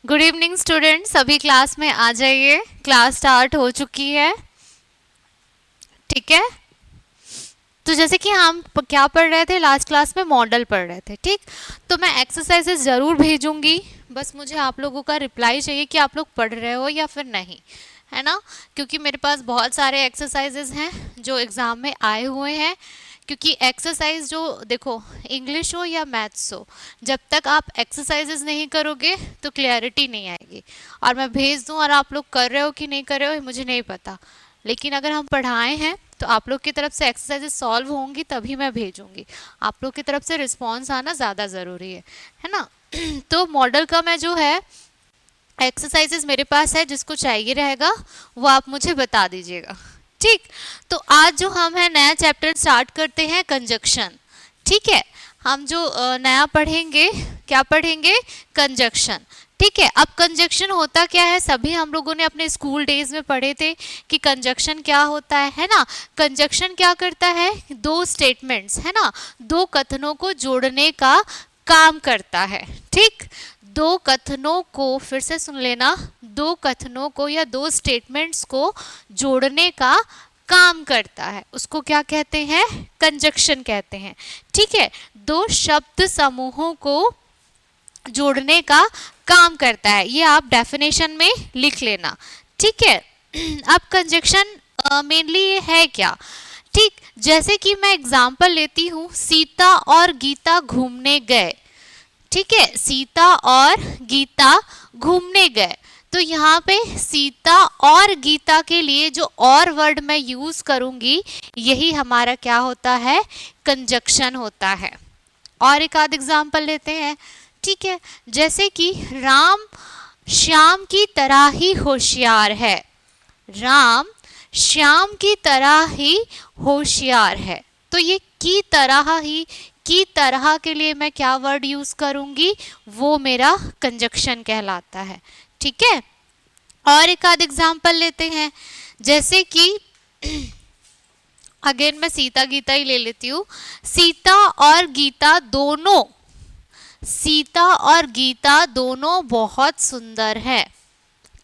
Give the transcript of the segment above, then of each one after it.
Good evening students, सभी class में आ जाइए। क्लास स्टार्ट हो चुकी है। ठीक है, तो जैसे कि हम क्या पढ़ रहे थे लास्ट क्लास में, मॉडल पढ़ रहे थे। ठीक, तो मैं एक्सरसाइजेस ज़रूर भेजूंगी, बस मुझे आप लोगों का रिप्लाई चाहिए कि आप लोग पढ़ रहे हो या फिर नहीं, है ना। क्योंकि मेरे पास बहुत सारे एक्सरसाइजेस हैं जो एग्ज़ाम में आए हुए हैं। क्योंकि एक्सरसाइज जो देखो, इंग्लिश हो या मैथ्स हो, जब तक आप एक्सरसाइजेस नहीं करोगे तो क्लैरिटी नहीं आएगी। और मैं भेज दूं और आप लोग कर रहे हो कि नहीं कर रहे हो मुझे नहीं पता, लेकिन अगर हम पढ़ाए हैं तो आप लोग की तरफ से एक्सरसाइजेस सॉल्व होंगी तभी मैं भेजूंगी। आप लोग की तरफ से रिस्पॉन्स आना ज़्यादा ज़रूरी है ना। तो मॉडल का मैं जो है एक्सरसाइजेस मेरे पास है, जिसको चाहिए रहेगा वो आप मुझे बता दीजिएगा। ठीक, तो आज जो हम है नया चैप्टर स्टार्ट करते हैं, कंजक्शन। ठीक है, हम जो नया पढ़ेंगे, क्या पढ़ेंगे? कंजक्शन। ठीक है, अब कंजक्शन होता क्या है, सभी हम लोगों ने अपने स्कूल डेज में पढ़े थे कि कंजक्शन क्या होता है ना। कंजक्शन क्या करता है? दो स्टेटमेंट्स, है ना, दो कथनों को जोड़ने का काम करता है। ठीक, दो कथनों को, फिर से सुन लेना, दो कथनों को या दो स्टेटमेंट्स को जोड़ने का काम करता है, उसको क्या कहते हैं? कंजक्शन कहते हैं। ठीक है, दो शब्द समूहों को जोड़ने का काम करता है, ये आप डेफिनेशन में लिख लेना। ठीक है, अब कंजक्शन मेनली ये है क्या? ठीक, जैसे कि मैं एग्जांपल लेती हूँ, सीता और गीता घूमने गए। ठीक है, सीता और गीता घूमने गए, तो यहाँ पे सीता और गीता के लिए जो और वर्ड मैं यूज करूंगी, यही हमारा क्या होता है? कंजक्शन होता है। और एक आध एग्जांपल लेते हैं। ठीक है, जैसे कि राम श्याम की तरह ही होशियार है। राम श्याम की तरह ही होशियार है, तो ये की तरह ही, की तरह के लिए मैं क्या वर्ड यूज करूंगी? वो मेरा कंजक्शन कहलाता है। ठीक है, और एक आध एग्जांपल लेते हैं। जैसे कि अगेन मैं सीता गीता ही ले लेती हूँ। सीता और गीता दोनों, सीता और गीता दोनों बहुत सुंदर है।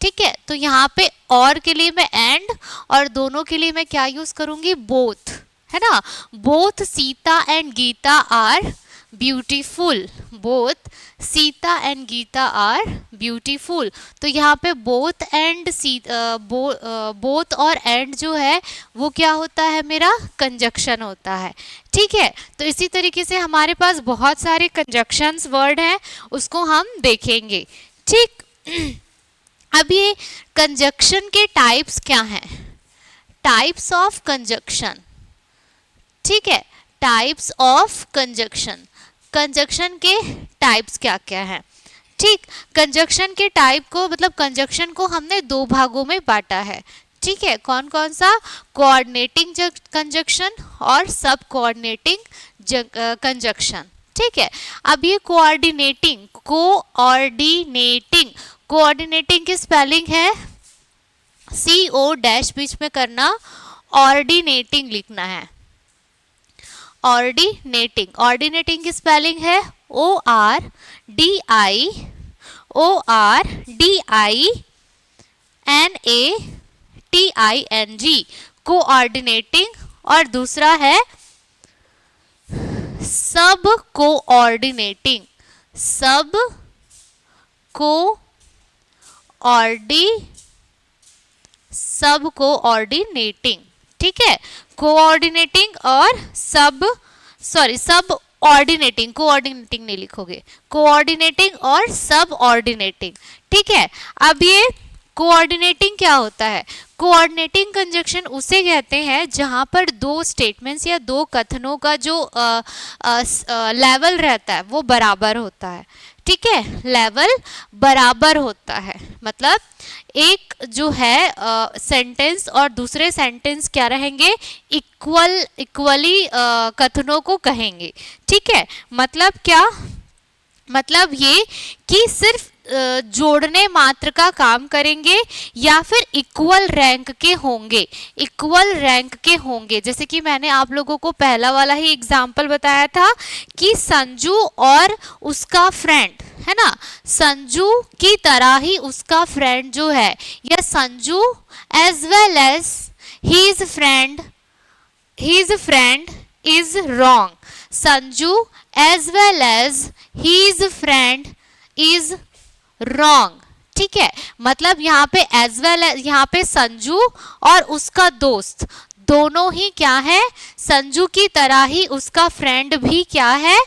ठीक है, तो यहाँ पे और के लिए मैं एंड, और दोनों के लिए मैं क्या यूज करूंगी? बोथ, है ना। Both Sita and Gita are beautiful. Both Sita and Gita are beautiful. तो यहाँ पे बोथ एंड बोथ और एंड जो है वो क्या होता है? मेरा कंजक्शन होता है। ठीक है, तो इसी तरीके से हमारे पास बहुत सारे कंजक्शंस वर्ड हैं, उसको हम देखेंगे। ठीक, अब ये कंजक्शन के टाइप्स क्या हैं? Types of conjunction. ठीक है, टाइप्स ऑफ कंजक्शन, कंजक्शन के टाइप्स क्या क्या हैं? ठीक, कंजक्शन के टाइप को, मतलब कंजक्शन को हमने दो भागों में बांटा है। ठीक है, कौन कौन सा? कोऑर्डिनेटिंग कंजक्शन और सब कोऑर्डिनेटिंग कंजक्शन। ठीक है, अब ये कोऑर्डिनेटिंग, कोऑर्डिनेटिंग की स्पेलिंग है CO डैश बीच में करना, ऑर्डिनेटिंग लिखना है। ऑर्डिनेटिंग, ऑर्डिनेटिंग की स्पेलिंग है ORDINATING, कोऑर्डिनेटिंग। और दूसरा है सब कोऑर्डिनेटिंग, सब कोऑर्डिनेटिंग। ठीक है, कोऑर्डिनेटिंग और सब ऑर्डिनेटिंग, कोऑर्डिनेटिंग नहीं लिखोगे, कोऑर्डिनेटिंग और सब ऑर्डिनेटिंग। ठीक है, अब ये कोऑर्डिनेटिंग क्या होता है? कोऑर्डिनेटिंग कंजक्शन उसे कहते हैं जहां पर दो स्टेटमेंट्स या दो कथनों का जो लेवल रहता है वो बराबर होता है। ठीक है, लेवल बराबर होता है, मतलब एक जो है सेंटेंस और दूसरे सेंटेंस क्या रहेंगे? इक्वली कथनों को कहेंगे। ठीक है, मतलब क्या? मतलब ये कि सिर्फ जोड़ने मात्र का काम करेंगे या फिर इक्वल रैंक के होंगे, इक्वल रैंक के होंगे। जैसे कि मैंने आप लोगों को पहला वाला ही एग्जाम्पल बताया था कि संजू और उसका फ्रेंड, है ना, संजू की तरह ही उसका फ्रेंड जो है, या Sanju as well as his friend is wrong, Sanju as well as his friend is wrong. ठीक है, मतलब यहाँ पे एज वेल एज, यहाँ पे संजू और उसका दोस्त दोनों ही क्या है, संजू की तरह ही उसका फ्रेंड भी क्या है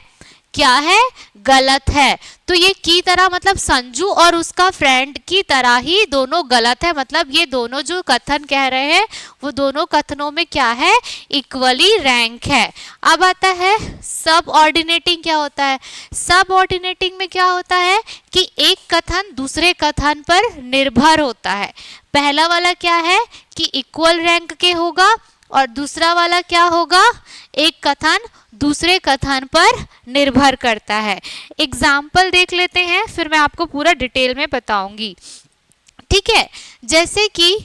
गलत है। तो ये की तरह मतलब संजू और उसका फ्रेंड की तरह ही दोनों गलत है, मतलब ये दोनों जो कथन कह रहे हैं वो दोनों कथनों में क्या है, इक्वली रैंक है। अब आता है सब ऑर्डिनेटिंग। क्या होता है सब ऑर्डिनेटिंग में? क्या होता है कि एक कथन दूसरे कथन पर निर्भर होता है। पहला वाला क्या है कि इक्वल रैंक के होगा, और दूसरा वाला क्या होगा, एक कथन दूसरे कथन पर निर्भर करता है। एग्जाम्पल देख लेते हैं, फिर मैं आपको पूरा डिटेल में बताऊंगी। ठीक है, जैसे कि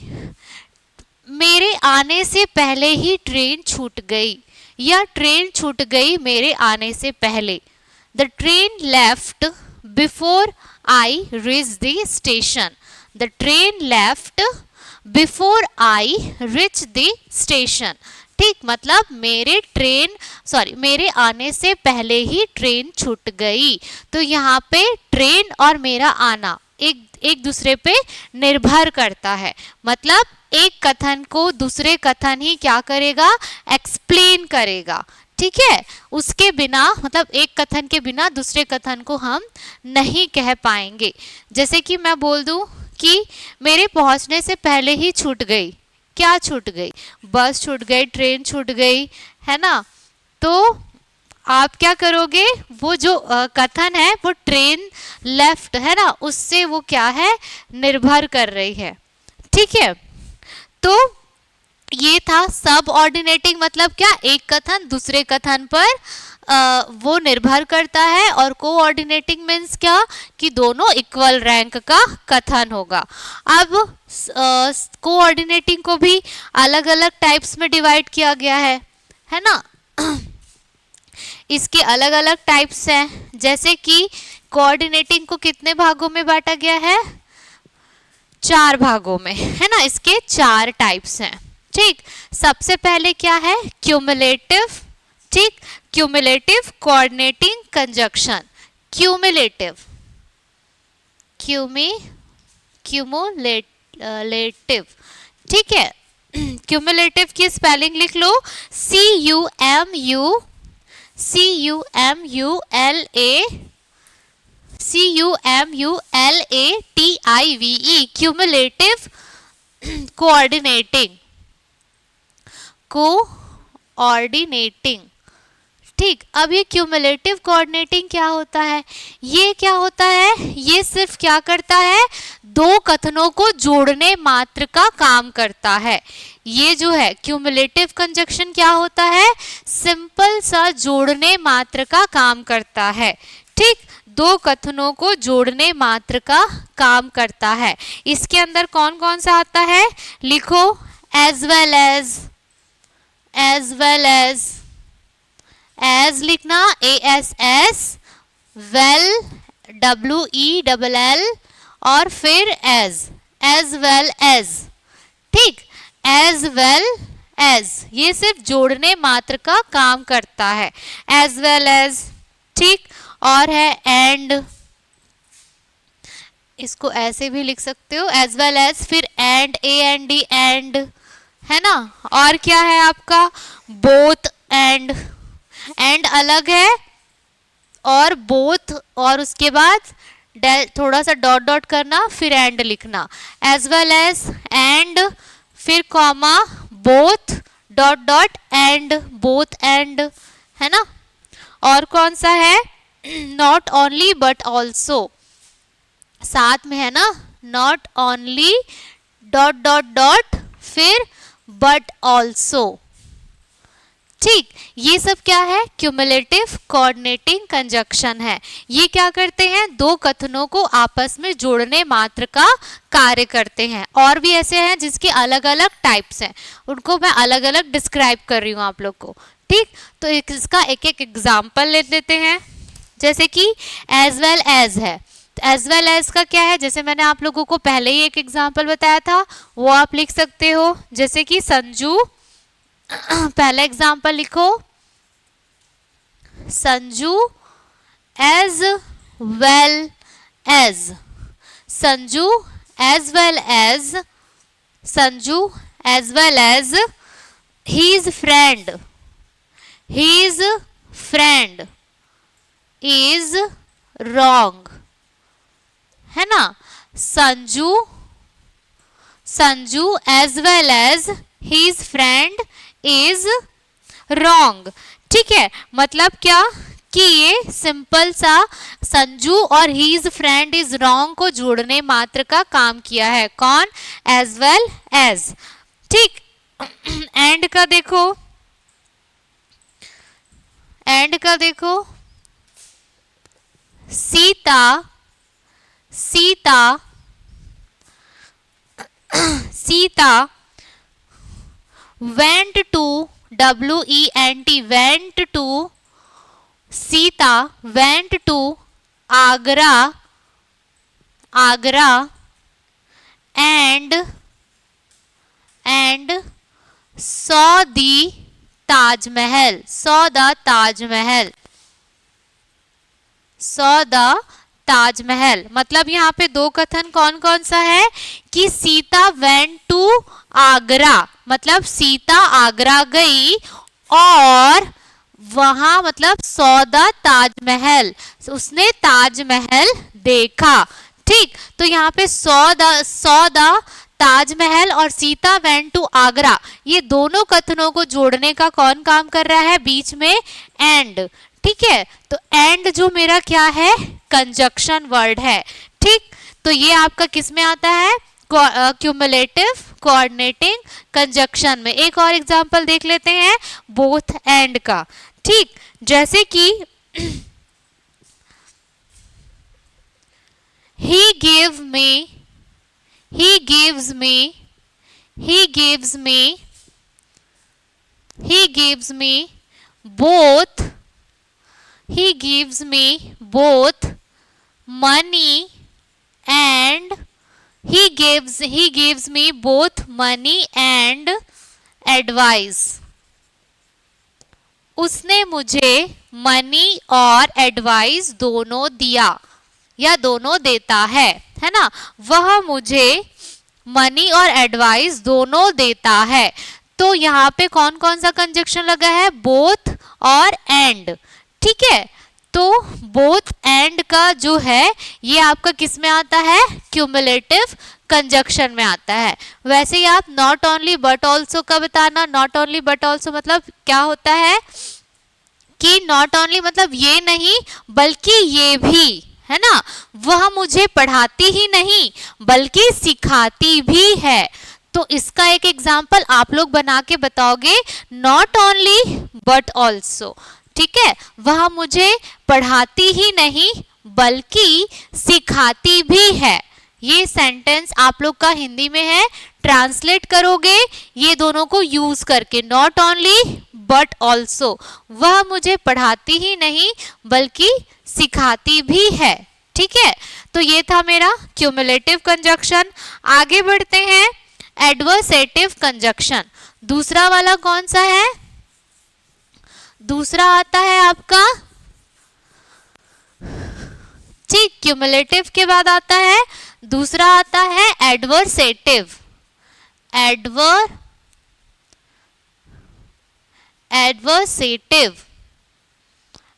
मेरे आने से पहले ही ट्रेन छूट गई, या ट्रेन छूट गई मेरे आने से पहले। The train left before I reach the station. The train left before I reach the station. ठीक, मतलब मेरे आने से पहले ही ट्रेन छूट गई। तो यहाँ पे ट्रेन और मेरा आना एक दूसरे पे निर्भर करता है, मतलब एक कथन को दूसरे कथन ही क्या करेगा, एक्सप्लेन करेगा। ठीक है, उसके बिना मतलब एक कथन के बिना दूसरे कथन को हम नहीं कह पाएंगे। जैसे कि मैं बोल दूं कि मेरे पहुंचने से पहले ही छूट गई। क्या छूट गई? बस छूट गई, ट्रेन छूट गई, है ना। तो आप क्या करोगे, वो जो कथन है वो ट्रेन लेफ्ट है ना, उससे वो क्या है, निर्भर कर रही है। ठीक है, तो ये था सब ऑर्डिनेटिंग, मतलब क्या, एक कथन दूसरे कथन पर वो निर्भर करता है। और कोऑर्डिनेटिंग मीन्स क्या, कि दोनों इक्वल रैंक का कथन होगा। अब कोऑर्डिनेटिंग को भी अलग अलग टाइप्स में डिवाइड किया गया है ना। इसके अलग अलग टाइप्स हैं, जैसे कि कोऑर्डिनेटिंग को कितने भागों में बांटा गया है, 4 भागों में, है ना। इसके 4 टाइप्स हैं। ठीक, सबसे पहले क्या है, क्यूमुलेटिव। ठीक, क्यूमुलेटिव कोऑर्डिनेटिंग कंजक्शन। क्यूमुलेटिव ठीक है, क्यूमुलेटिव की स्पेलिंग लिख लो, CUMULATIVE, क्यूमुलेटिव कोऑर्डिनेटिंग। ठीक, अब ये क्यूमुलेटिव कोऑर्डिनेटिंग क्या होता है, ये क्या होता है, ये सिर्फ क्या करता है, 2 कथनों को जोड़ने मात्र का काम करता है। ये जो है क्यूमुलेटिव कंजक्शन क्या होता है, सिंपल सा जोड़ने मात्र का काम करता है। ठीक, 2 कथनों को जोड़ने मात्र का काम करता है। इसके अंदर कौन कौन सा आता है, लिखो, एज वेल एज लिखना, ASS, वेल WELL, और फिर एज वेल एज। ठीक, एज वेल एज ये सिर्फ जोड़ने मात्र का काम करता है, एज वेल एज। ठीक, और है एंड, इसको ऐसे भी लिख सकते हो, एज वेल एज, फिर एंड, AND, एंड, है ना। और क्या है आपका, बोथ एंड अलग है, और बोथ, और उसके बाद थोड़ा सा डॉट डॉट करना, फिर एंड लिखना, एज वेल एज एंड, फिर comma, both dot dot and, both and, है ना। और कौन सा है, नॉट ओनली बट ऑल्सो, साथ में है ना, not only dot dot dot, फिर बट ऑल्सो। ठीक, ये सब क्या है, क्यूमुलेटिव कोऑर्डिनेटिंग कंजक्शन है। ये क्या करते हैं, 2 कथनों को आपस में जोड़ने मात्र का कार्य करते हैं। और भी ऐसे हैं जिसके अलग अलग टाइप्स हैं, उनको मैं अलग अलग डिस्क्राइब कर रही हूँ आप लोग को। ठीक, तो इसका एक एक एग्जाम्पल ले लेते हैं। जैसे कि एज वेल एज है, एज वेल एज का क्या है, जैसे मैंने आप लोगों को पहले ही एक एग्जांपल बताया था, वो आप लिख सकते हो, जैसे कि संजू पहला एग्जांपल लिखो, Sanju as well as, Sanju as well as, Sanju as well as his friend, his friend is wrong, है ना। Sanju, Sanju as well as his friend is wrong, ठीक है। मतलब क्या कि ये सिंपल सा संजू और his friend is wrong को जोड़ने मात्र का काम किया है, कौन, एज वेल एज, ठीक। एंड का देखो, एंड का देखो, Sita, Sita, Sita went to, WENT, went to, Sita went to Agra, Agra and saw the Taj Mahal, saw the Taj Mahal, saw the Taj Mahal. मतलब यहाँ पे दो कथन कौन कौन सा है कि सीता went to आगरा, मतलब सीता आगरा गई और वहां मतलब saw the ताजमहल, उसने ताजमहल देखा, ठीक। तो यहाँ पे saw the ताजमहल और सीता वेंट टू आगरा, ये दोनों कथनों को जोड़ने का कौन काम कर रहा है, बीच में एंड, ठीक है। तो एंड जो मेरा क्या है, कंजक्शन वर्ड है, ठीक। तो ये आपका किस में आता है, क्यूमुलेटिव कोऑर्डिनेटिंग कंजक्शन में। एक और एग्जांपल देख लेते हैं बोथ एंड का, ठीक। जैसे कि he gave me, he gives me, he gives me, he gives me both, he gives me both money and he gives me both money and advice, उसने मुझे मनी और एडवाइस दोनों दिया या दोनों देता है ना। वह मुझे मनी और एडवाइस दोनों देता है। तो यहाँ पे कौन कौन सा कंजक्शन लगा है, बोथ और एंड, ठीक है। तो बोथ एंड का जो है ये आपका किस में आता है, क्यूमुलेटिव कंजक्शन में आता है। वैसे ही आप नॉट ओनली बट ऑल्सो का बताना, नॉट ओनली बट ऑल्सो मतलब क्या होता है कि नॉट ओनली मतलब ये नहीं बल्कि ये भी, है ना। वह मुझे पढ़ाती ही नहीं बल्कि सिखाती भी है। तो इसका एक एग्जाम्पल आप लोग बना के बताओगे, नॉट ओनली बट ऑल्सो, ठीक है। वह मुझे पढ़ाती ही नहीं बल्कि सिखाती भी है। ये सेंटेंस आप लोग का हिंदी में है, ट्रांसलेट करोगे ये दोनों को यूज करके, नॉट ओनली बट ऑल्सो, वह मुझे पढ़ाती ही नहीं बल्कि सिखाती भी है, ठीक है। तो ये था मेरा क्यूमुलेटिव कंजक्शन। आगे बढ़ते हैं, एडवर्सेटिव कंजक्शन। दूसरा वाला कौन सा है, दूसरा आता है आपका, ठीक, क्यूमुलेटिव के बाद आता है दूसरा आता है एडवर्सेटिव,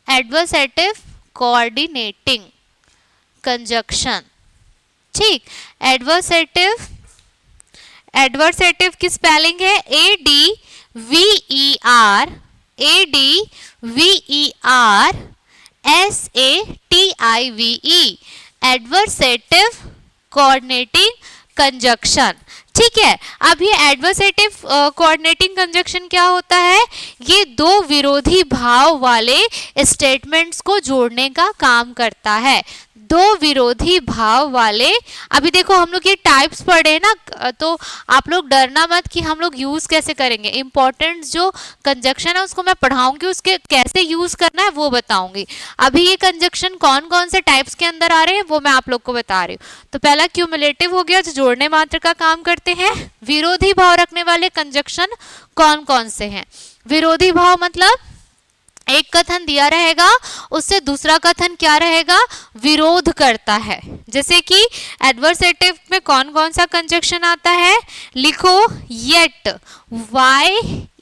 एडवर्सेटिव कोऑर्डिनेटिंग कंजक्शन, ठीक। एडवर्सेटिव की स्पेलिंग है ADVERSATIVE, एडवर्सेटिव कोऑर्डिनेटिंग कंजक्शन, ठीक है। अब ये एडवर्सेटिव कोऑर्डिनेटिंग कंजक्शन क्या होता है, ये दो विरोधी भाव वाले स्टेटमेंट्स को जोड़ने का काम करता है। दो विरोधी भाव वाले, अभी देखो हम लोग ये टाइप्स पढ़े हैं ना, तो आप लोग डरना मत कि हम लोग यूज कैसे करेंगे। इंपॉर्टेंट जो कंजक्शन है उसको मैं पढ़ाऊंगी, उसके कैसे यूज करना है वो बताऊंगी। अभी ये कंजक्शन कौन कौन से टाइप्स के अंदर आ रहे हैं वो मैं आप लोग को बता रही हूँ। तो पहला क्यूमुलेटिव हो गया जो जोड़ने मात्र का काम करते हैं। विरोधी भाव रखने वाले कंजक्शन कौन कौन से हैं? विरोधी भाव मतलब एक कथन दिया रहेगा, उससे दूसरा कथन क्या रहेगा? विरोध करता है। जैसे कि एडवर्सेटिव में कौन कौन सा कंजक्शन आता है? लिखो, येट,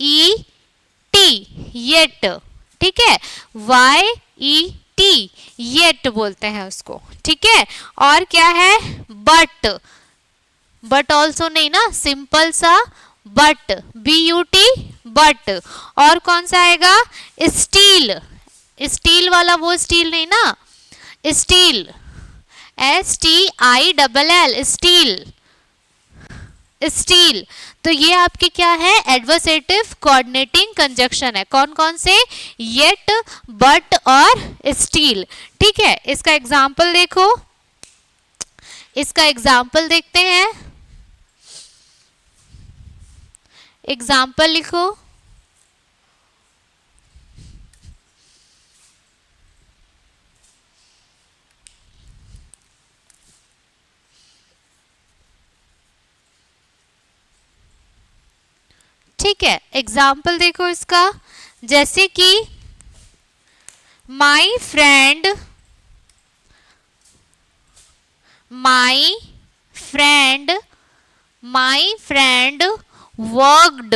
YET, येट, ठीक है, YET, येट बोलते हैं उसको, ठीक है। और क्या है? बट, बट ऑल्सो नहीं ना, सिंपल सा बट, BUT, बट। और कौन सा आएगा? स्टील, स्टील वाला वो स्टील नहीं ना, स्टील, STILL, स्टील, स्टील। तो ये आपके क्या है? एडवर्सेटिव कोऑर्डिनेटिंग कंजक्शन है। कौन कौन से? येट, बट और स्टील, ठीक है। इसका एग्जाम्पल देखो, इसका एग्जाम्पल देखते हैं। एग्जाम्पल लिखो, ठीक है। एग्जाम्पल देखो इसका, जैसे कि my friend, my friend, my friend worked,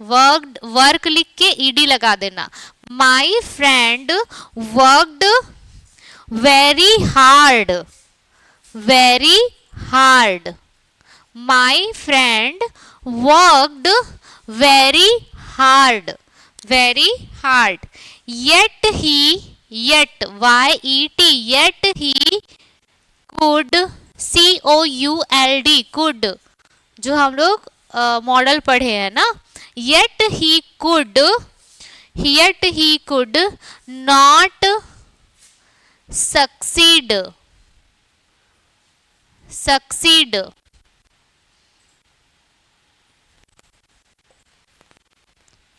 worked, work लिख के ईडी लगा देना। My friend worked very hard, very hard, my friend worked very hard, very hard. Yet he, yet, YET, yet he could, COULD, could, जो हम लोग model पढ़े हैं ना। Yet he could, yet he could not succeed, succeed,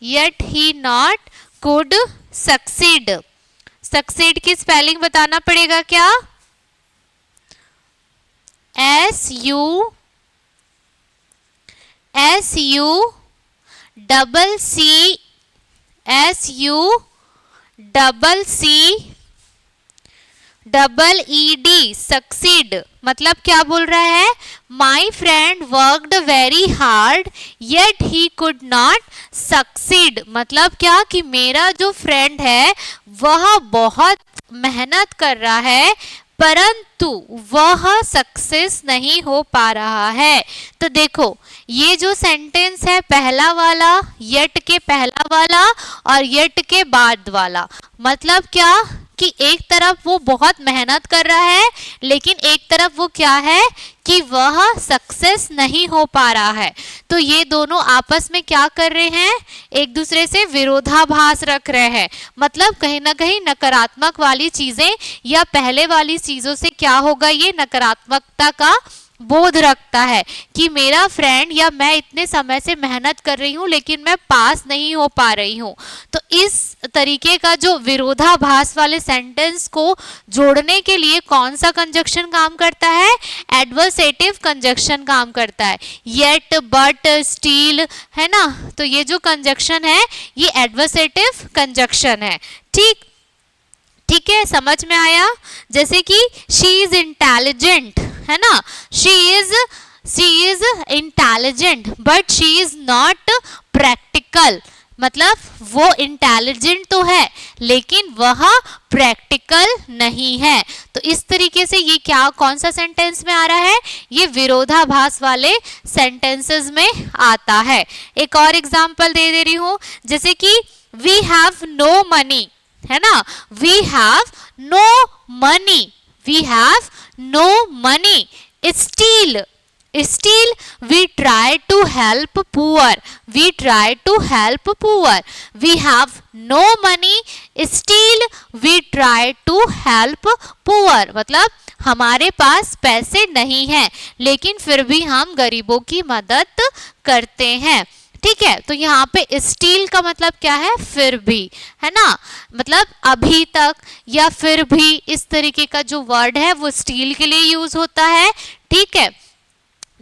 yet he not could succeed। succeed की spelling बताना पड़ेगा क्या? SUCCEED, succeed. मतलब क्या बोल रहा है? My friend worked very hard yet he could not succeed. मतलब क्या कि मेरा जो फ्रेंड है वह बहुत मेहनत कर रहा है परंतु वह सक्सेस नहीं हो पा रहा है। तो देखो ये जो सेंटेंस है, पहला वाला येट के पहला वाला और येट के बाद वाला, मतलब क्या कि एक तरफ वो बहुत मेहनत कर रहा है लेकिन एक तरफ वो क्या है कि वह सक्सेस नहीं हो पा रहा है। तो ये दोनों आपस में क्या कर रहे हैं? एक दूसरे से विरोधाभास रख रहे हैं। मतलब कहीं ना कहीं नकारात्मक वाली चीजें या पहले वाली चीजों से क्या होगा, ये नकारात्मकता का बोध रखता है कि मेरा फ्रेंड या मैं इतने समय से मेहनत कर रही हूँ लेकिन मैं पास नहीं हो पा रही हूँ। तो इस तरीके का जो विरोधाभास वाले सेंटेंस को जोड़ने के लिए कौन सा कंजक्शन काम करता है? एडवर्सेटिव कंजक्शन काम करता है। येट, बट, स्टील, है ना। तो ये जो कंजक्शन है ये एडवर्सेटिव कंजक्शन है। ठीक है, समझ में आया। जैसे कि शी इज इंटेलिजेंट, है ना, she is intelligent but she is not practical. मतलब वो इंटेलिजेंट तो है लेकिन वह प्रैक्टिकल नहीं है। तो इस तरीके से ये क्या, कौन सा सेंटेंस में आ रहा है? ये विरोधाभास वाले सेंटेंसेस में आता है। एक और एग्जांपल दे रही हूं, जैसे कि वी हैव नो मनी, है ना, we have no money, we have no money, still, Still we try to help poor. We try to help poor. We have no money. Still we try to help poor. मतलब हमारे पास पैसे नहीं हैं लेकिन फिर भी हम गरीबों की मदद करते हैं। ठीक है, तो यहाँ पे स्टील का मतलब क्या है, फिर भी, है ना, मतलब अभी तक या फिर भी, इस तरीके का जो वर्ड है वो स्टील के लिए यूज होता है। ठीक है,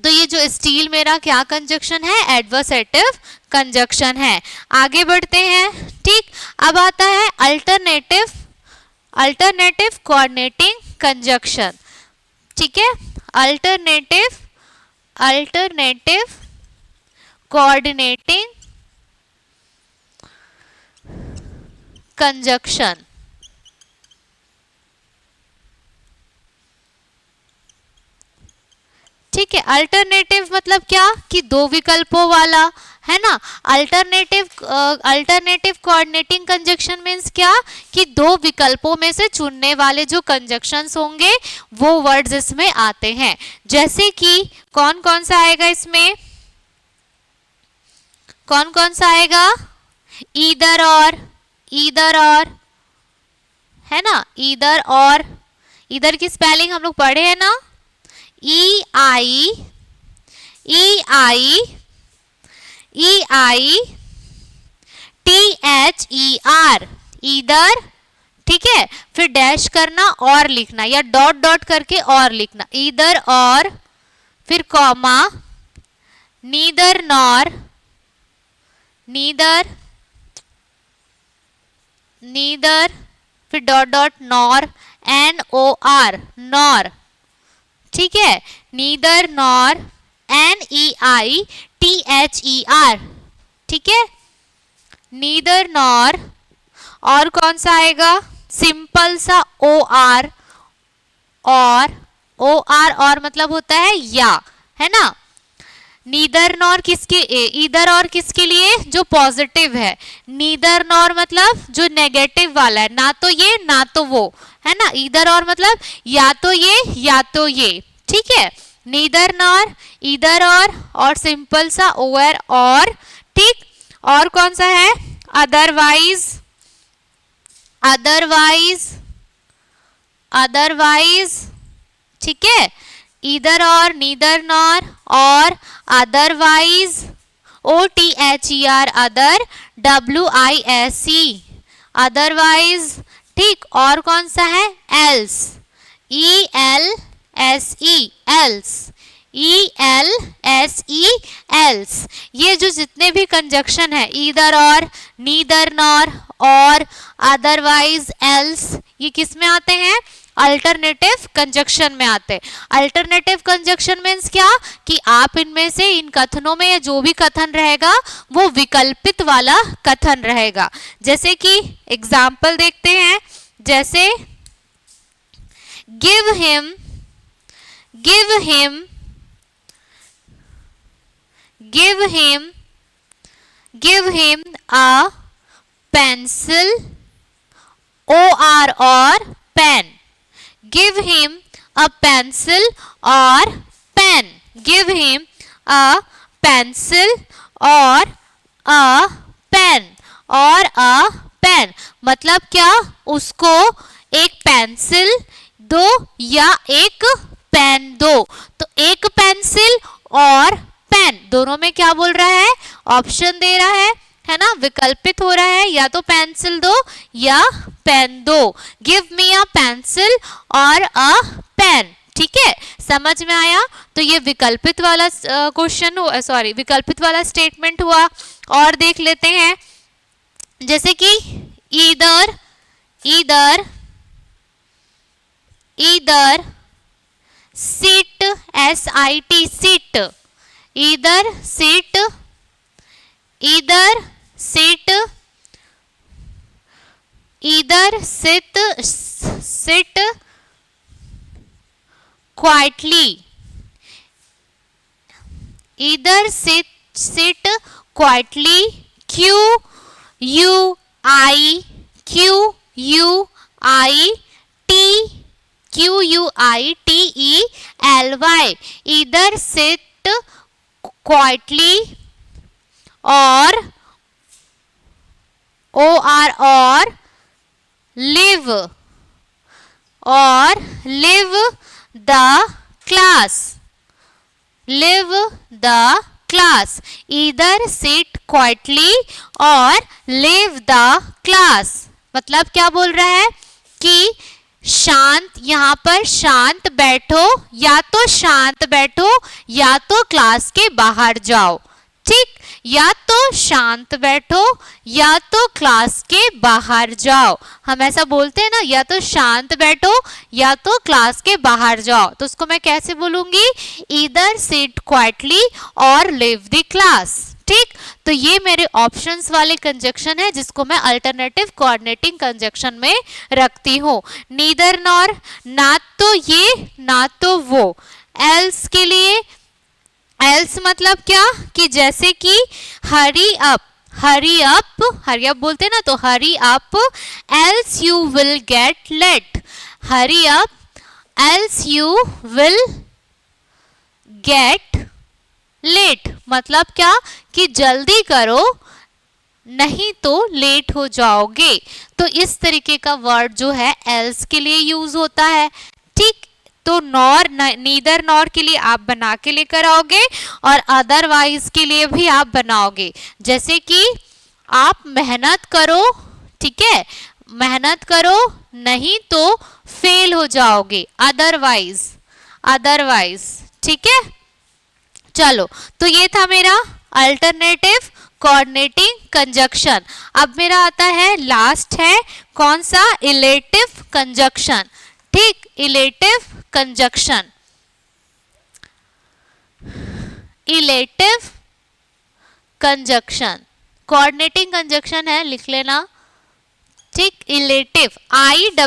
तो ये जो स्टील मेरा क्या कंजक्शन है, एडवर्सेटिव कंजक्शन है। आगे बढ़ते हैं। ठीक, अब आता है अल्टरनेटिव कोऑर्डिनेटिंग कंजक्शन। ठीक है, अल्टरनेटिव कोऑर्डिनेटिंग कंजक्शन। ठीक है, अल्टरनेटिव मतलब क्या कि दो विकल्पों वाला, है ना। अल्टरनेटिव कोऑर्डिनेटिंग कंजक्शन मीन्स क्या कि दो विकल्पों में से चुनने वाले जो कंजक्शंस होंगे वो वर्ड्स इसमें आते हैं। जैसे कि कौन कौन सा आएगा इसमें, कौन कौन सा आएगा, ईदर और, है ना, ईदर और। ईदर की स्पेलिंग हम लोग पढ़े हैं ना, EITHER, ईदर। ठीक है, फिर डैश करना और लिखना या डॉट डॉट करके और लिखना, ईदर और, फिर कॉमा, नीदर नॉर, नीदर, फिर dot dot nor, NOR, nor. ठीक है, नीदर नॉर, NEITHER। ठीक है, नीदर नॉर। और कौन सा आएगा, सिंपल सा OR, और मतलब होता है या, है ना। नीदर नॉर किसके, ईदर और किसके लिए, जो पॉजिटिव है। नीदर नॉर मतलब जो नेगेटिव वाला है, ना तो ये ना तो वो, है ना। ईदर और मतलब या तो ये या तो ये। ठीक है, नीदर नॉर, ईदर और सिंपल सा OR और। ठीक, और कौन सा है, अदरवाइज, ठीक है, ईदर और, नीदर नॉर और otherwise, OTHER, other, WISE, otherwise. ठीक, और कौन सा है, एल्स, ELSE, एल्स। ये जो जितने भी कंजक्शन है, ईदर और, नीदर नॉर और अदरवाइज, एल्स, ये किस में आते हैं, अल्टरनेटिव कंजक्शन में आते हैं। अल्टरनेटिव कंजक्शन मीन्स क्या कि आप इनमें से, इन कथनों में जो भी कथन रहेगा वो विकल्पित वाला कथन रहेगा। जैसे कि एग्जाम्पल देखते हैं, जैसे give him a pencil, OR और pen, give him a pencil or pen, give him a pencil or a pen, और a pen मतलब क्या, उसको एक पेंसिल दो या एक पेन दो। तो एक पेंसिल और पेन दोनों में क्या बोल रहा है, ऑप्शन दे रहा है ना, विकल्पित हो रहा है, या तो पेंसिल दो या पेन दो। गिव मी अ पेंसिल और अ पेन। ठीक है, समझ में आया। तो ये विकल्पित वाला क्वेश्चन हुआ, सॉरी विकल्पित वाला स्टेटमेंट हुआ। और देख लेते हैं, जैसे कि either sit, SIT, sit, either sit quietly, either sit quietly, QUIET, QUITELY, either sit quietly or or live the class, live the class, either sit quietly और live the class। मतलब क्या बोल रहा है कि शांत, यहाँ पर शांत बैठो, या तो शांत बैठो या तो क्लास के बाहर जाओ। ठीक, या तो शांत बैठो या तो क्लास के बाहर जाओ। हम ऐसा बोलते हैं ना, या तो शांत बैठो या तो क्लास के बाहर जाओ। तो उसको मैं कैसे बोलूंगी? ईदर सिट क्वाइटली और लिव द क्लास। ठीक, तो ये मेरे ऑप्शंस वाले कंजक्शन है जिसको मैं अल्टरनेटिव कोऑर्डिनेटिंग कंजक्शन में रखती हूँ। नीदर नॉर, ना तो ये ना तो वो। एल्स के लिए, एल्स मतलब क्या कि जैसे कि hurry up, hurry up, hurry up बोलते हैं ना, तो hurry up else you will get late, hurry up else you will get late. मतलब क्या कि जल्दी करो नहीं तो लेट हो जाओगे। तो इस तरीके का वर्ड जो है एल्स के लिए यूज होता है। ठीक, तो नॉर, नीदर नॉर के लिए आप बना के लेकर आओगे और अदरवाइज के लिए भी आप बनाओगे। जैसे कि आप मेहनत करो, ठीक है, मेहनत करो नहीं तो फेल हो जाओगे, अदरवाइज, अदरवाइज। ठीक है, चलो, तो ये था मेरा अल्टरनेटिव कोऑर्डिनेटिंग कंजक्शन। अब मेरा आता है, लास्ट है कौन सा? Illative conjunction. ठीक, illative conjunction, illative conjunction coordinating conjunction है, लिख लेना। ठीक, इलेटिव, ILLATIVE,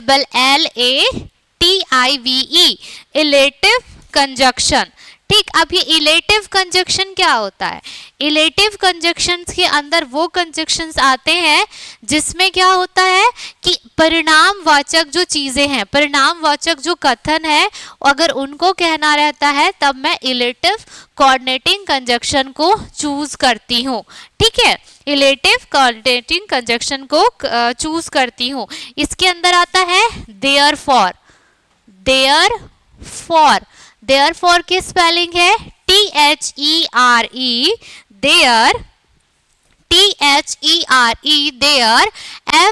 इलेटिव कंजक्शन। ठीक, अब ये इलेटिव कंजक्शन क्या होता है? इलेटिव कंजक्शंस के अंदर वो कंजक्शंस आते हैं जिसमें क्या होता है कि परिणामवाचक जो चीजें हैं, परिणामवाचक जो कथन है, अगर उनको कहना रहता है तब मैं इलेटिव कोऑर्डिनेटिंग कंजक्शन को चूज करती हूँ। ठीक है, इलेटिव कोऑर्डिनेटिंग कंजक्शन को चूज करती हूँ। इसके अंदर आता है देयरफॉर, देयरफॉर, देयरफॉर की स्पेलिंग है THERE, there, THERE, there,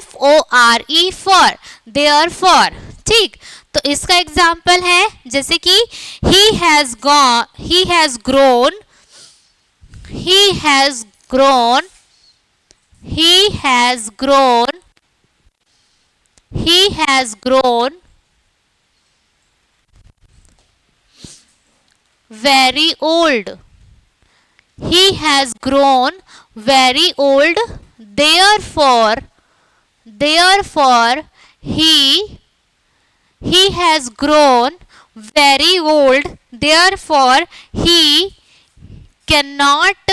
FORE, fore, therefore. ठीक, तो इसका एग्जाम्पल है जैसे कि he has gone, he has grown, he has grown, he has grown, he has grown very old, he has grown very old, therefore, therefore he has grown very old, therefore he cannot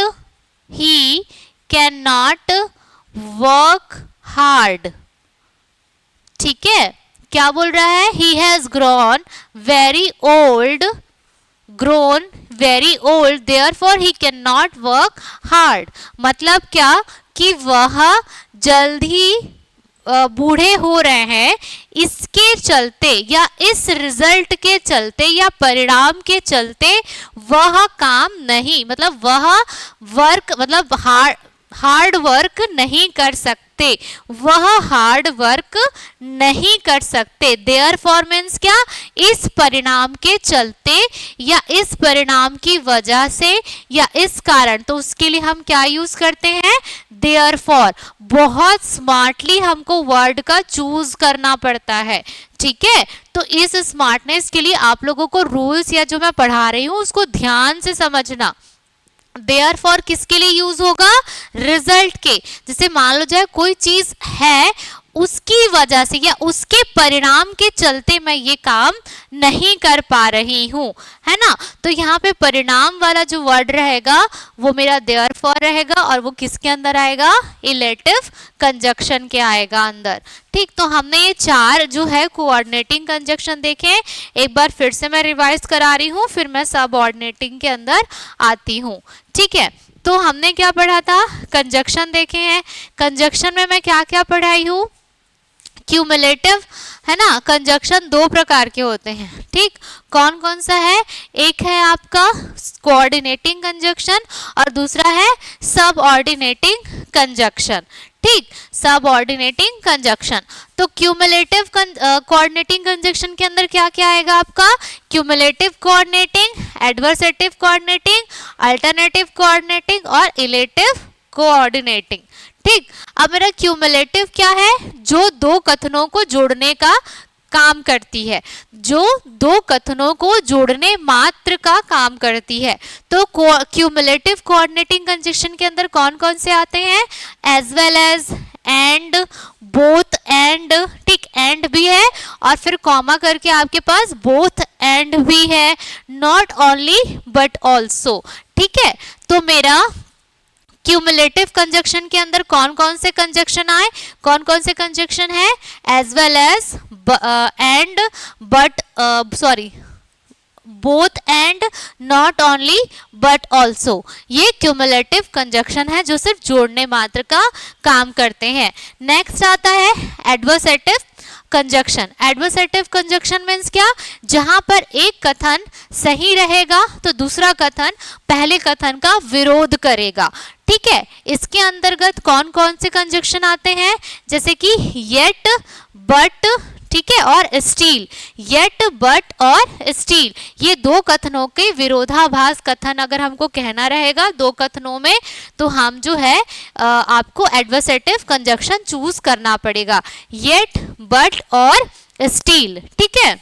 work hard। ठीक है, क्या बोल रहा है? he has grown very old, grown very old, therefore he cannot work hard। मतलब क्या कि वह जल्द ही बूढ़े हो रहे हैं, इसके चलते या इस रिजल्ट के चलते या परिणाम के चलते वह काम नहीं, मतलब वह वर्क, मतलब हार्ड वर्क नहीं कर सकते, वह हार्ड वर्क नहीं कर सकते। देयरफॉर मीन्स क्या? इस परिणाम के चलते या इस परिणाम की वजह से या इस कारण, तो उसके लिए हम क्या यूज करते हैं? देयरफॉर। बहुत स्मार्टली हमको वर्ड का चूज करना पड़ता है। ठीक है, तो इस स्मार्टनेस के लिए आप लोगों को रूल्स या जो मैं पढ़ा रही हूँ उसको ध्यान से समझना। देयरफॉर किसके लिए यूज होगा? रिजल्ट के। जैसे मान लो जाए कोई चीज है उसकी वजह से या उसके परिणाम के चलते मैं ये काम नहीं कर पा रही हूँ, है ना। तो यहाँ पे परिणाम वाला जो वर्ड रहेगा वो मेरा देयरफॉर रहेगा और वो किसके अंदर आएगा, इलेटिव कंजक्शन के आएगा अंदर। ठीक, तो हमने ये 4 जो है कोऑर्डिनेटिंग कंजक्शन देखे। एक बार फिर से मैं रिवाइज करा रही हूँ, फिर मैं सबऑर्डिनेटिंग के अंदर आती हूँ। ठीक है, तो हमने क्या पढ़ा था, कंजक्शन देखे हैं। कंजक्शन में मैं क्या क्या पढ़ाई हूँ, क्यूमुलेटिव, है ना। कंजक्शन 2 प्रकार के होते हैं। ठीक, कौन कौन सा है, एक है आपका कोऑर्डिनेटिंग कंजक्शन और दूसरा है सबऑर्डिनेटिंग कंजक्शन। ठीक, सबऑर्डिनेटिंग कंजक्शन। तो क्यूमुलेटिव कोऑर्डिनेटिंग कंजक्शन के अंदर क्या क्या आएगा आपका, cumulative coordinating, adversative coordinating, alternative coordinating और इलेटिव कोऑर्डिनेटिंग। ठीक, अब मेरा क्यूमुलेटिव क्या है, जो 2 कथनों को जोड़ने का काम करती है, जो 2 कथनों को जोड़ने मात्र का काम करती है। तो क्यूमुलेटिव कोऑर्डिनेटिंग कंजक्शन के अंदर कौन कौन से आते हैं, as well as, and, both and. ठीक, एंड भी है और फिर कॉमा करके आपके पास बोथ एंड भी है, नॉट ओनली बट ऑल्सो। ठीक है, तो मेरा क्यूमुलेटिव कंजक्शन के अंदर कौन कौन से कंजक्शन आए, कौन कौन से कंजक्शन है, as well as, and, but, sorry, both and, not only but also. ये क्यूमुलेटिव कंजक्शन है जो सिर्फ जोड़ने मात्र का काम करते हैं। नेक्स्ट आता है adversative conjunction. Adversative conjunction means क्या, जहां पर एक कथन सही रहेगा तो दूसरा कथन पहले कथन का विरोध करेगा। ठीक है, इसके अंतर्गत कौन कौन से कंजक्शन आते हैं, जैसे कि येट, बट, ठीक है, और स्टील। येट, बट और स्टील, ये 2 कथनों के विरोधाभास कथन अगर हमको कहना रहेगा 2 कथनों में, तो हम जो है आपको एडवर्सेटिव कंजक्शन चूज करना पड़ेगा, येट, बट और स्टील। ठीक है,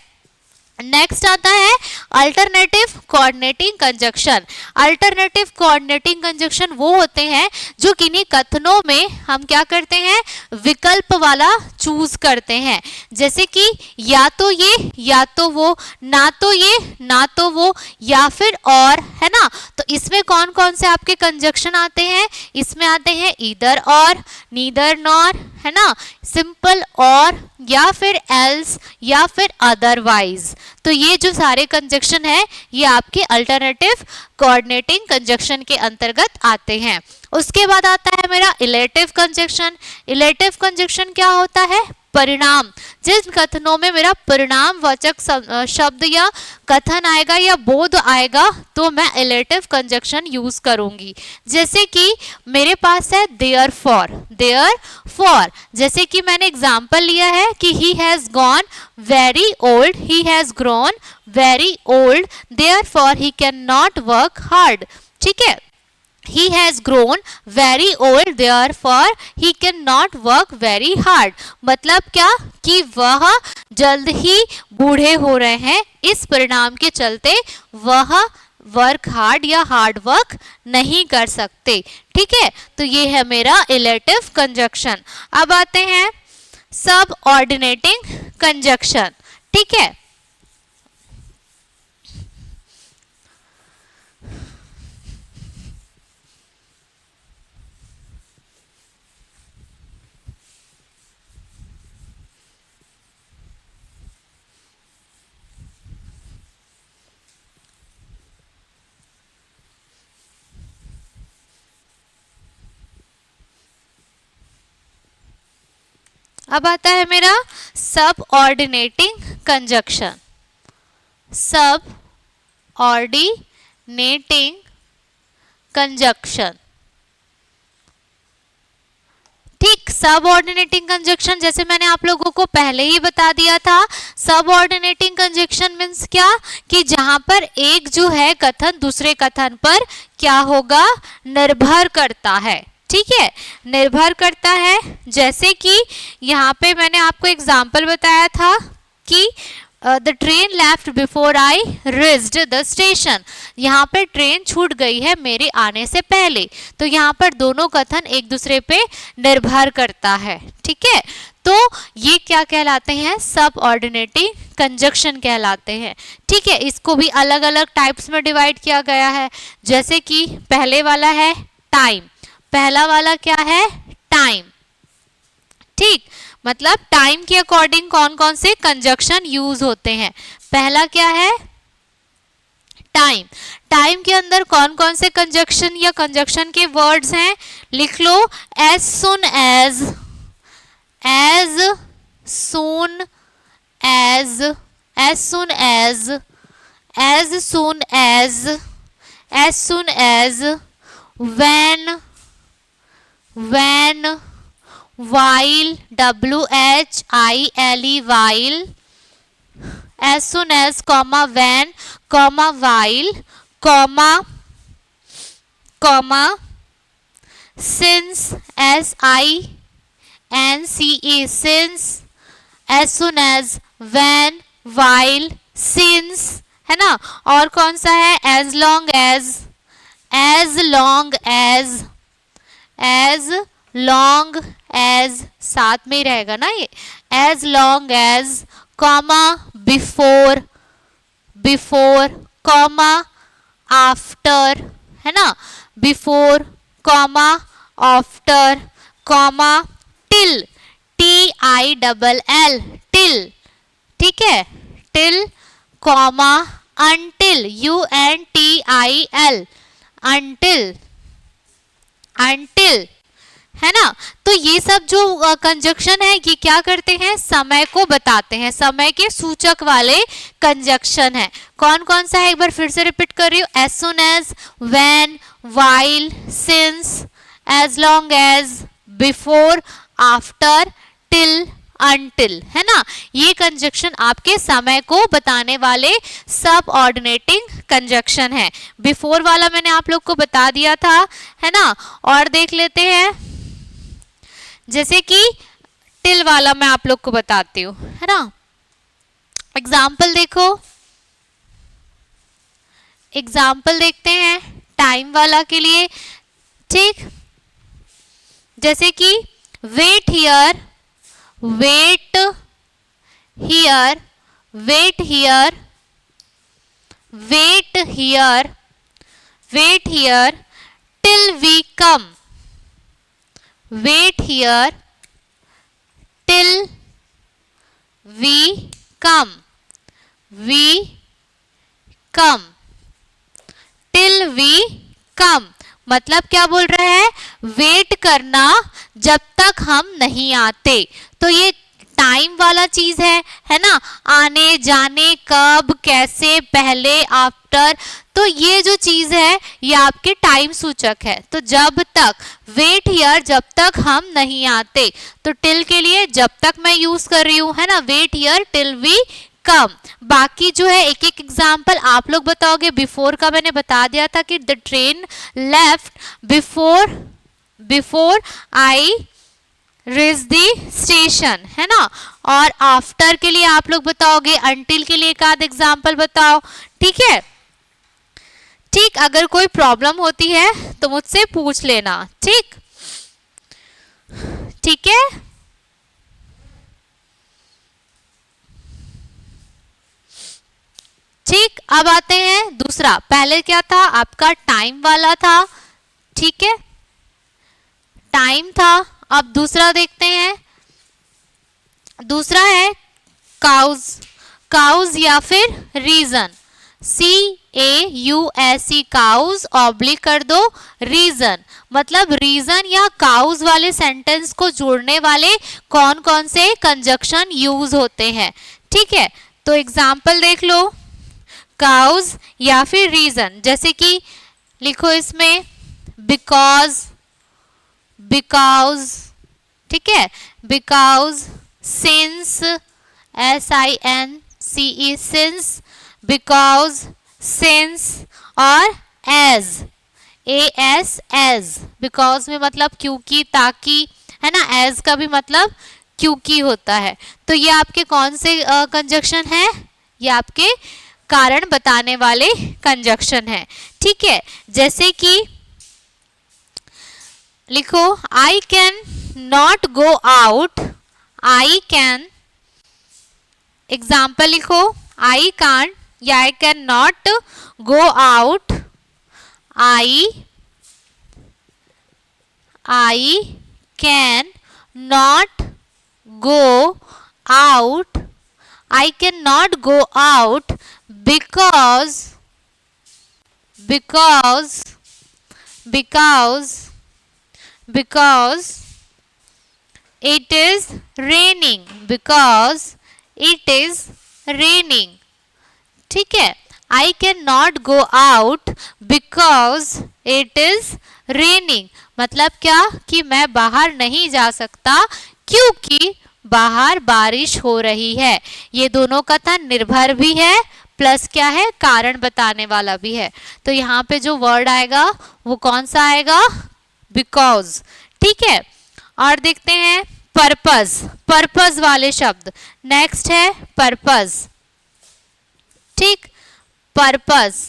नेक्स्ट आता है alternative coordinating conjunction. Alternative coordinating conjunction वो होते हैं जो किन्हीं कथनों में हम क्या करते हैं, विकल्प वाला चूज करते हैं, जैसे कि या तो ये या तो वो, ना तो ये ना तो वो, या फिर और, है ना। तो इसमें कौन कौन से आपके कंजक्शन आते हैं, इसमें आते हैं ईदर और, नीदर नॉर, है ना, सिंपल और, या फिर एल्स, या फिर अदरवाइज। तो ये जो सारे कंजक्शन है ये आपके अल्टरनेटिव कोऑर्डिनेटिंग कंजक्शन के अंतर्गत आते हैं। उसके बाद आता है मेरा इलेटिव कंजक्शन। इलेटिव कंजक्शन क्या होता है, परिणाम, जिन कथनों में मेरा परिणाम वाचक शब्द या कथन आएगा या बोध आएगा तो मैं इलेटिव कंजक्शन यूज करूंगी। जैसे कि मेरे पास है देयरफॉर, देयरफॉर, जैसे कि मैंने एग्जांपल लिया है कि he has gone very old, he has grown very old, therefore he can not work hard. ठीक है, he has grown very old therefore he cannot work very hard। मतलब क्या कि वह जल्द ही बूढ़े हो रहे हैं, इस परिणाम के चलते वह वर्क हार्ड या हार्ड वर्क नहीं कर सकते। ठीक है, तो ये है मेरा इलेटिव कंजक्शन। अब आते हैं सब ऑर्डिनेटिंग कंजक्शन। ठीक है, अब आता है मेरा सब ऑर्डिनेटिंग कंजक्शन। सब ऑर्डिनेटिंग कंजक्शन। ठीक, सब ऑर्डिनेटिंग कंजक्शन जैसे मैंने आप लोगों को पहले ही बता दिया था, सब ऑर्डिनेटिंग कंजक्शन मीन्स क्या कि जहां पर एक जो है कथन दूसरे कथन पर क्या होगा, निर्भर करता है। ठीक है, निर्भर करता है। जैसे कि यहाँ पे मैंने आपको एग्जाम्पल बताया था कि the train left before I reached the station. यहाँ पर ट्रेन छूट गई है मेरे आने से पहले। तो यहाँ पर दोनों कथन एक दूसरे पे निर्भर करता है। ठीक है, तो ये क्या कहलाते हैं? सबऑर्डिनेटिंग कंजक्शन कहलाते हैं। ठीक है, इसको भी अलग अलग टाइप्स में डिवाइड किया गया है। जैसे कि पहले वाला है टाइम। पहला वाला क्या है? टाइम। ठीक, मतलब टाइम के अकॉर्डिंग कौन कौन से कंजक्शन यूज होते हैं। पहला क्या है? टाइम। टाइम के अंदर कौन कौन से कंजक्शन या कंजक्शन के वर्ड्स हैं? लिख लो। As soon as, as soon as, as soon as, as soon as, as soon as, when, when, while, while, while, as soon as, comma, when, comma, while, comma, comma, since, since, since, as soon as, when, while, since, है ना। और कौन सा है? as long as, as long as, as long as, साथ में ही रहेगा ना ये। as long as, comma, before, before, comma, after, है ना। before, comma, after, comma, till, till, till, ठीक है, till, comma, until, until, until, until, है ना। तो ये सब जो कंजक्शन है ये क्या करते हैं? समय को बताते हैं, समय के सूचक वाले कंजक्शन है। कौन कौन सा है? एक बार फिर से रिपीट कर रही हूँ। As soon as, when, while, since, as long as, before, after, till, until, है ना। ये कंजक्शन आपके समय को बताने वाले सबऑर्डिनेटिंग कंजक्शन है। बिफोर वाला मैंने आप लोग को बता दिया था, है ना। और देख लेते हैं, जैसे कि टिल वाला मैं आप लोग को बताती हूँ, है ना। एग्जाम्पल देखो, एग्जाम्पल देखते हैं टाइम वाला के लिए। ठीक, जैसे कि wait here, wait here, wait here, wait here, wait here till we come, wait here till we come, we come, till we come, मतलब क्या बोल रहा है? वेट करना जब तक हम नहीं आते। तो ये टाइम वाला चीज है ना। आने जाने, कब, कैसे, पहले, आफ्टर, तो ये जो चीज है ये आपके टाइम सूचक है। तो जब तक, वेट हियर, जब तक हम नहीं आते। तो टिल के लिए जब तक मैं यूज कर रही हूँ, है ना, wait here till we come. बाकी जो है एक एक एग्जाम्पल आप लोग बताओगे। बिफोर का मैंने बता दिया था कि the train left before, before I reach the station, है ना। और आफ्टर के लिए आप लोग बताओगे। अंटिल के लिए एक आध एग्जाम्पल बताओ। ठीक है, ठीक, अगर कोई प्रॉब्लम होती है तो मुझसे पूछ लेना। ठीक, ठीक है। ठीक, अब आते हैं दूसरा। पहले क्या था? आपका टाइम वाला था, ठीक है, टाइम था। अब दूसरा देखते हैं। दूसरा है काउज, काउज या फिर रीजन, CAUSE, काउज, ऑब्लिक कर दो रीजन। मतलब रीजन या काउज वाले सेंटेंस को जोड़ने वाले कौन कौन से कंजक्शन यूज होते हैं। ठीक है, तो एग्जाम्पल देख लो, काउज या फिर रीजन। जैसे कि लिखो इसमें बिकॉज, बिकॉज, ठीक है, because, since, SINCE, since, because, since, और एज, एज, बिकॉज में मतलब क्योंकि, ताकि, है ना। एज का भी मतलब क्योंकि होता है। तो ये आपके कौन से कंजक्शन है? ये आपके कारण बताने वाले कंजक्शन है। ठीक है, जैसे कि लिखो I can not go out, I can, example लिखो आई कांट या I can not go out, I can not go out, I cannot go out because it is raining, because it is raining। ठीक है, I cannot go out because it is raining मतलब क्या कि मैं बाहर नहीं जा सकता क्योंकि बाहर बारिश हो रही है। ये दोनों कथन निर्भर भी है प्लस क्या है, कारण बताने वाला भी है। तो यहाँ पे जो वर्ड आएगा वो कौन सा आएगा, बिकॉज। ठीक है, और देखते हैं पर्पस, पर्पस वाले शब्द। नेक्स्ट है पर्पस। ठीक, पर्पस,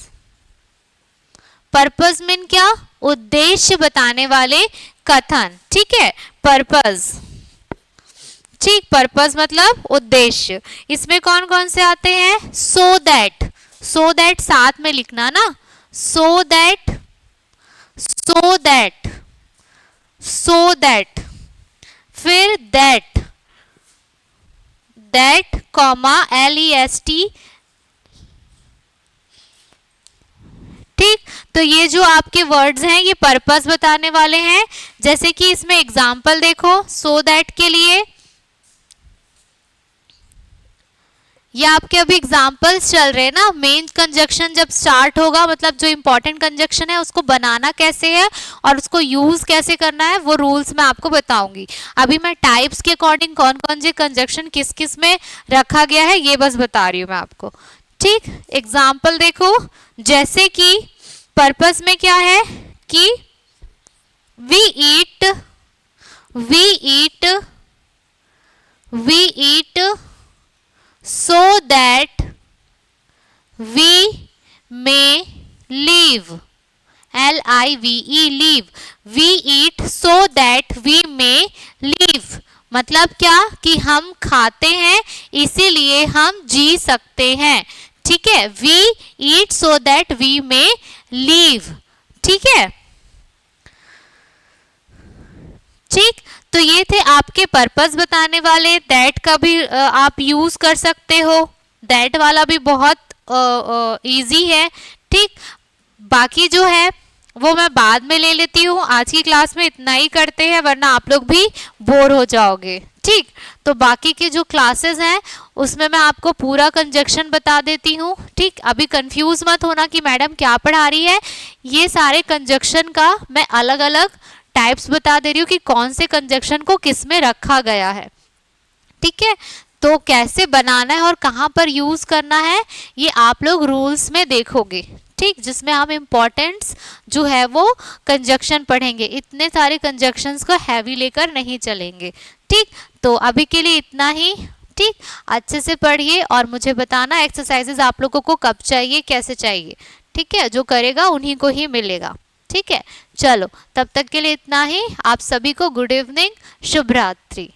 पर्पस मीन क्या, उद्देश्य बताने वाले कथन। ठीक है, पर्पस। ठीक, पर्पस मतलब उद्देश्य। इसमें कौन कौन से आते हैं, सो दैट, सो दैट साथ में लिखना ना, so that, so that, so that, फिर दैट, दैट कॉमा LEST। ठीक, तो ये जो आपके वर्ड्स हैं ये पर्पस बताने वाले हैं। जैसे कि इसमें एग्जाम्पल देखो, सो दैट के लिए ये आपके अभी एग्जाम्पल्स चल रहे हैं ना। मेन कंजक्शन जब स्टार्ट होगा मतलब जो इंपॉर्टेंट कंजक्शन है उसको बनाना कैसे है और उसको यूज कैसे करना है वो रूल्स मैं आपको बताऊंगी। अभी मैं टाइप्स के अकॉर्डिंग कौन कौन से कंजक्शन किस किस में रखा गया है ये बस बता रही हूँ मैं आपको। ठीक, एग्जाम्पल देखो, जैसे कि पर्पस में क्या है कि we eat, we eat, we eat so that we may live, LIVE live, we eat so that we may live मतलब क्या कि हम खाते हैं इसीलिए हम जी सकते हैं। ठीक है, we eat so that we may live। ठीक है, ठीक, तो ये थे आपके पर्पस बताने वाले। दैट का भी आप यूज कर सकते हो, दैट वाला भी बहुत इजी है। ठीक, बाकी जो है वो मैं बाद में ले लेती हूँ, आज की क्लास में इतना ही करते हैं वरना आप लोग भी बोर हो जाओगे। ठीक, तो बाकी के जो क्लासेस हैं उसमें मैं आपको पूरा कंजक्शन बता देती हूँ। ठीक, अभी कंफ्यूज मत होना कि मैडम क्या पढ़ा रही है, ये सारे कंजक्शन का मैं अलग अलग टाइप्स बता दे रही हूँ कि कौन से कंजक्शन को किस में रखा गया है। ठीक है, तो कैसे बनाना है और कहाँ पर यूज करना है ये आप लोग रूल्स में देखोगे। ठीक, जिसमें हम इम्पोर्टेंट्स जो है वो कंजक्शन पढ़ेंगे, इतने सारे कंजक्शंस को हैवी लेकर नहीं चलेंगे। ठीक, तो अभी के लिए इतना ही। ठीक, अच्छे से पढ़िए और मुझे बताना एक्सरसाइजेज आप लोगों को कब चाहिए, कैसे चाहिए। ठीक है, जो करेगा उन्हीं को ही मिलेगा। ठीक है, चलो तब तक के लिए इतना ही। आप सभी को गुड इवनिंग, शुभ रात्रि।